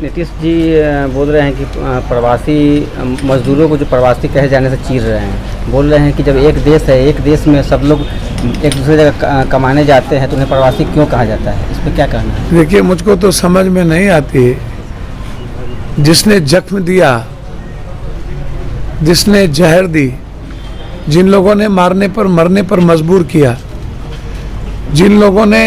नीतीश जी बोल रहे हैं कि प्रवासी मजदूरों को जो प्रवासी कहे जाने से चीर रहे हैं। बोल रहे हैं कि जब एक देश है, एक देश में सब लोग एक दूसरे जगह कमाने जाते हैं तो उन्हें प्रवासी क्यों कहा जाता है? इस पर क्या कहना है? देखिए, मुझको तो समझ में नहीं आती। जिसने जख्म दिया, जिसने जहर दी, जिन लोगों ने मारने पर मरने पर मजबूर किया, जिन लोगों ने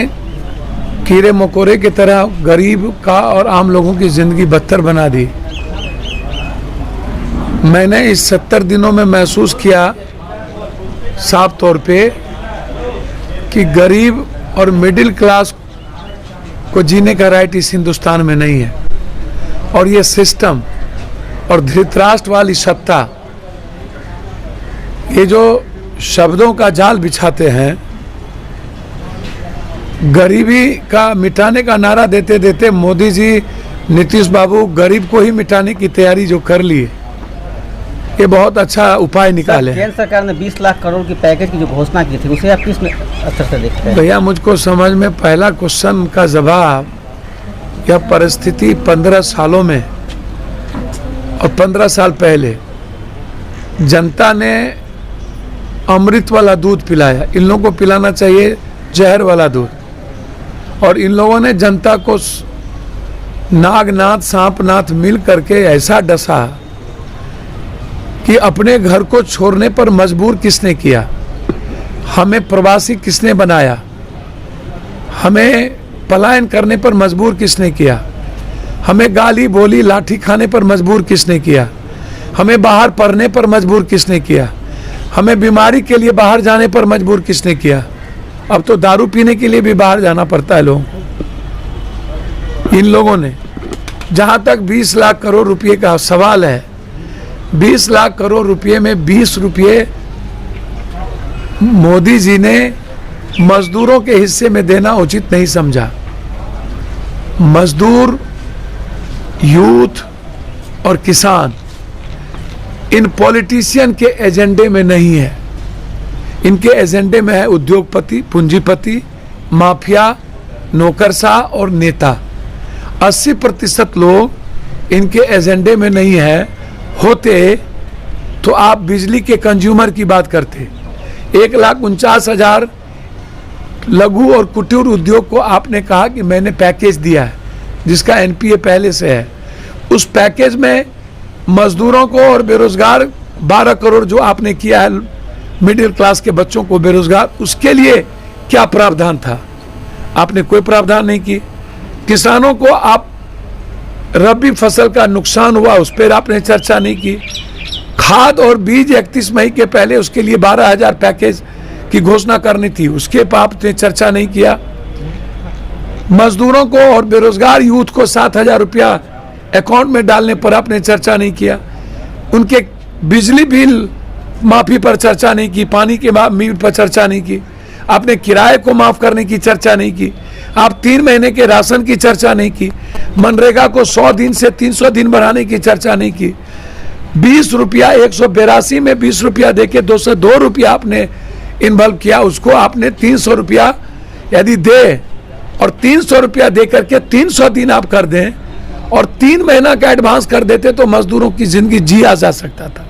कीड़े मकोड़े की तरह गरीब का और आम लोगों की जिंदगी बदतर बना दी, मैंने इस 70 दिनों में महसूस किया साफ तौर पे कि गरीब और मिडिल क्लास को जीने का राइट इस हिंदुस्तान में नहीं है। और ये सिस्टम और धृतराष्ट्र वाली सत्ता, ये जो शब्दों का जाल बिछाते हैं, गरीबी का मिटाने का नारा देते देते मोदी जी, नीतीश बाबू गरीब को ही मिटाने की तैयारी जो कर ली, ये बहुत अच्छा उपाय निकाले। केंद्र सरकार ने 20 लाख करोड़ की पैकेज की जो घोषणा की थी, उसे आप किस असर से देखते हैं? भैया, मुझको समझ में पहला क्वेश्चन का जवाब, यह परिस्थिति 15 सालों में और 15 साल पहले जनता ने अमृत वाला दूध पिलाया, इन लोगों को पिलाना चाहिए जहर वाला दूध। और इन लोगों ने जनता को नागनाथ सांपनाथ मिल करके ऐसा डसा कि अपने घर को छोड़ने पर मजबूर किसने किया? हमें प्रवासी किसने बनाया? हमें पलायन करने पर मजबूर किसने किया? हमें गाली बोली लाठी खाने पर मजबूर किसने किया? हमें बाहर पढ़ने पर मजबूर किसने किया? हमें बीमारी के लिए बाहर जाने पर मजबूर किसने किया? अब तो दारू पीने के लिए भी बाहर जाना पड़ता है लोगों को। इन लोगों ने, जहां तक 20 लाख करोड़ रुपए का सवाल है, 20 लाख करोड़ रुपए में 20 रुपये मोदी जी ने मजदूरों के हिस्से में देना उचित नहीं समझा। मजदूर, यूथ और किसान इन पॉलिटिशियन के एजेंडे में नहीं है। इनके एजेंडे में है उद्योगपति, पूंजीपति, माफिया, नौकरशाह और नेता। 80% लोग इनके एजेंडे में नहीं है। होते तो आप बिजली के कंज्यूमर की बात करते। 1,49,000 लघु और कुटीर उद्योग को आपने कहा कि मैंने पैकेज दिया है, जिसका एनपीए पहले से है। उस पैकेज में मजदूरों को और बेरोजगार 12 करोड़ जो आपने किया है मिडिल क्लास के बच्चों को बेरोजगार, उसके लिए क्या प्रावधान था? आपने कोई प्रावधान नहीं की। किसानों को आप रबी फसल का नुकसान हुआ, उस पर आपने चर्चा नहीं की। खाद और बीज 31 मई के पहले उसके लिए 12,000 पैकेज की घोषणा करनी थी, उसके पर आपने चर्चा नहीं किया। मजदूरों को और बेरोजगार यूथ को 7,000 रुपया अकाउंट में डालने पर आपने चर्चा नहीं किया। उनके बिजली बिल माफी पर चर्चा नहीं की, पानी के बिल पर चर्चा नहीं की। आपने किराए को माफ करने की चर्चा नहीं की। आप 3 महीने के राशन की चर्चा नहीं की। मनरेगा को 100 दिन से 300 दिन बढ़ाने की चर्चा नहीं की। 20 रुपया 182 में 20 रुपया देके 202 रुपया आपने इन्वॉल्व किया, उसको आपने 300 रुपया यदि दे और 300 रुपया दे करके 300 दिन आप कर दें और 3 महीना का एडवांस कर देते तो मजदूरों की जिंदगी जिया जा सकता था।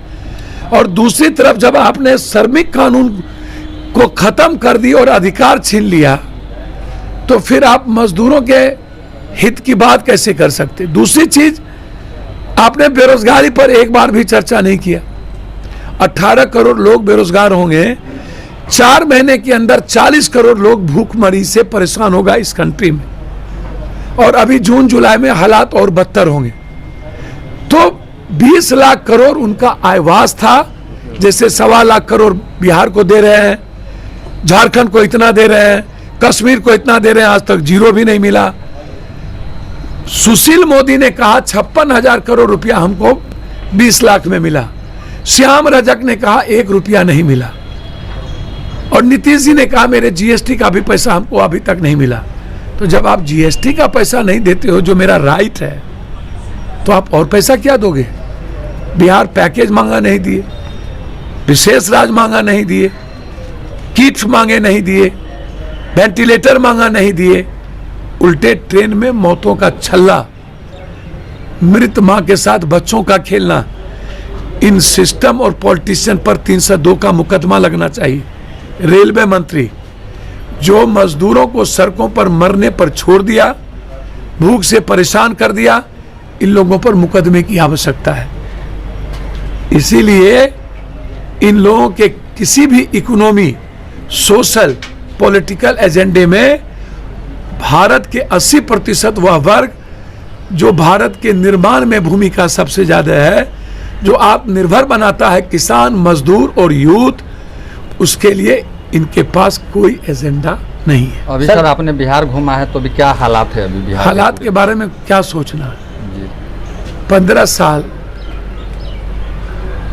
और दूसरी तरफ जब आपने श्रमिक कानून को खत्म कर दी और अधिकार छीन लिया, तो फिर आप मजदूरों के हित की बात कैसे कर सकते? दूसरी चीज, आपने बेरोजगारी पर एक बार भी चर्चा नहीं किया। 18 करोड़ लोग बेरोजगार होंगे, 4 महीने के अंदर 40 करोड़ लोग भूखमरी से परेशान होगा इस कंट्री में। और अभी जून जुलाई में हालात और बदतर होंगे। तो 20 लाख करोड़ उनका आयवास था, जैसे 1.25 लाख करोड़ बिहार को दे रहे हैं, झारखंड को इतना दे रहे हैं, कश्मीर को इतना दे रहे हैं, आज तक जीरो भी नहीं मिला। सुशील मोदी ने कहा 56,000 करोड़ रुपया हमको 20 लाख में मिला। श्याम रजक ने कहा 1 रुपया नहीं मिला। और नीतीश जी ने कहा मेरे जीएसटी का भी पैसा हमको अभी तक नहीं मिला। तो जब आप जीएसटी का पैसा नहीं देते हो, जो मेरा राइट है, तो आप और पैसा क्या दोगे? बिहार पैकेज मांगा नहीं दिए, विशेष राज्य मांगा नहीं दिए, किट मांगे नहीं दिए, वेंटिलेटर मांगा नहीं दिए, उल्टे ट्रेन में मौतों का छल्ला मृत मां के साथ बच्चों का खेलना, इन सिस्टम और पॉलिटिशियन पर 302 का मुकदमा लगना चाहिए। रेलवे मंत्री जो मजदूरों को सड़कों पर मरने पर छोड़ दिया, भूख से परेशान कर दिया, इन लोगों पर मुकदमे की आवश्यकता है। इसीलिए इन लोगों के किसी भी इकोनॉमी, सोशल, पॉलिटिकल एजेंडे में भारत के 80% वह वर्ग जो भारत के निर्माण में भूमिका सबसे ज्यादा है, जो आत्मनिर्भर बनाता है, किसान, मजदूर और यूथ, उसके लिए इनके पास कोई एजेंडा नहीं है। अभी सर आपने बिहार घूमा है, तो अभी क्या हालात है? अभी बिहार हालात के बारे में क्या सोचना है जी। 15 साल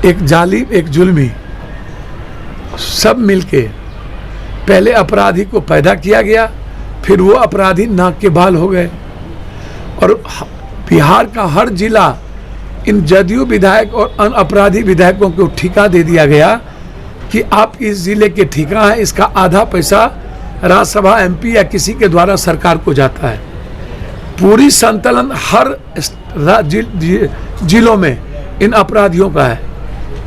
एक जालिम, एक जुल्मी, सब मिलके पहले अपराधी को पैदा किया गया, फिर वो अपराधी नाक के बाल हो गए। और बिहार का हर जिला इन जदयू विधायक और अन अपराधी विधायकों को ठेका दे दिया गया कि आप इस जिले के ठेका है, इसका आधा पैसा राज्यसभा एमपी या किसी के द्वारा सरकार को जाता है। पूरी संतुलन हर जिलों में इन अपराधियों का है।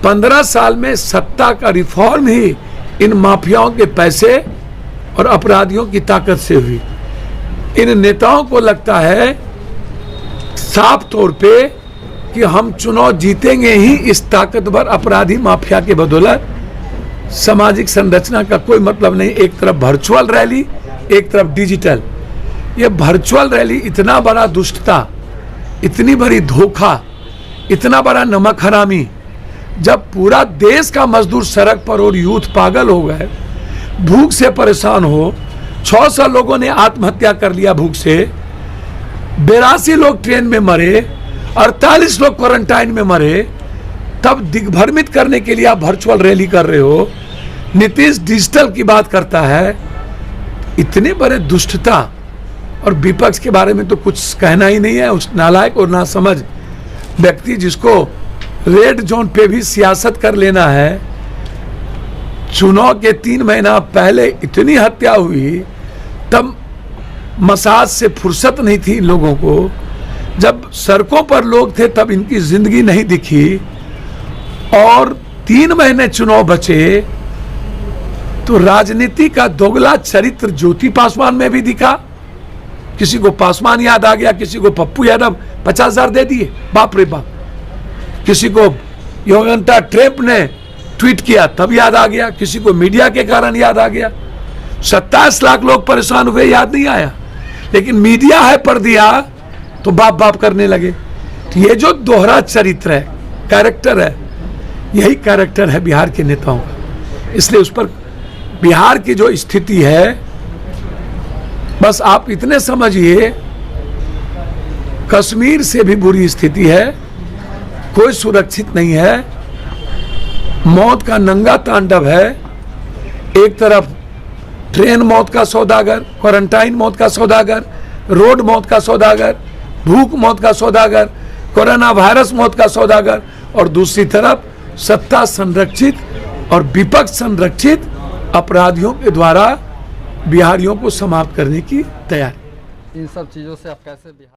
15 साल में सत्ता का रिफॉर्म ही इन माफियाओं के पैसे और अपराधियों की ताकत से हुई। इन नेताओं को लगता है साफ तौर पे कि हम चुनाव जीतेंगे ही इस ताकतवर अपराधी माफिया के बदौलत। सामाजिक संरचना का कोई मतलब नहीं, एक तरफ वर्चुअल रैली, एक तरफ डिजिटल। ये वर्चुअल रैली इतना बड़ा दुष्टता, इतनी बड़ी धोखा, इतना बड़ा नमक हरामी, जब पूरा देश का मजदूर सड़क पर और यूथ पागल हो गए, भूख से परेशान हो, 600 लोगों ने आत्महत्या कर लिया भूख से, 82 लोग ट्रेन में मरे, 48 लोग क्वारंटाइन में मरे, तब दिग्भ्रमित करने के लिए आप वर्चुअल रैली कर रहे हो। नीतीश डिजिटल की बात करता है। इतने बड़े दुष्टता, और विपक्ष के बारे में तो कुछ कहना ही नहीं है। उस नालायक और नासमझ व्यक्ति जिसको रेड जोन पे भी सियासत कर लेना है। चुनाव के 3 महीना पहले इतनी हत्या हुई, तब मसाज से फुर्सत नहीं थी इन लोगों को। जब सड़कों पर लोग थे तब इनकी जिंदगी नहीं दिखी, और 3 महीने चुनाव बचे तो राजनीति का दोगला चरित्र ज्योति पासवान में भी दिखा। किसी को पासवान याद आ गया, किसी को पप्पू यादव 50,000 दे दिए, बाप रे बाप। किसी को योगेंद्र ट्रेप ने ट्वीट किया तब याद आ गया, किसी को मीडिया के कारण याद आ गया। 27 लाख लोग परेशान हुए, याद नहीं आया। लेकिन मीडिया है पढ़ दिया तो बाप बाप करने लगे। तो ये जो दोहरा चरित्र है, कैरेक्टर है, यही कैरेक्टर है बिहार के नेताओं का। इसलिए उस पर बिहार की जो स्थिति है, बस आप इतने समझिए, कश्मीर से भी बुरी स्थिति है, कोई सुरक्षित नहीं है, मौत का नंगा तांडव है। एक तरफ ट्रेन मौत का सौदागर, क्वारंटाइन मौत का सौदागर, रोड मौत का सौदागर, भूख मौत का सौदागर, कोरोना वायरस मौत का सौदागर, और दूसरी तरफ सत्ता संरक्षित और विपक्ष संरक्षित अपराधियों के द्वारा बिहारियों को समाप्त करने की तैयारी। इन सब चीज़ों से आप कैसे बिहार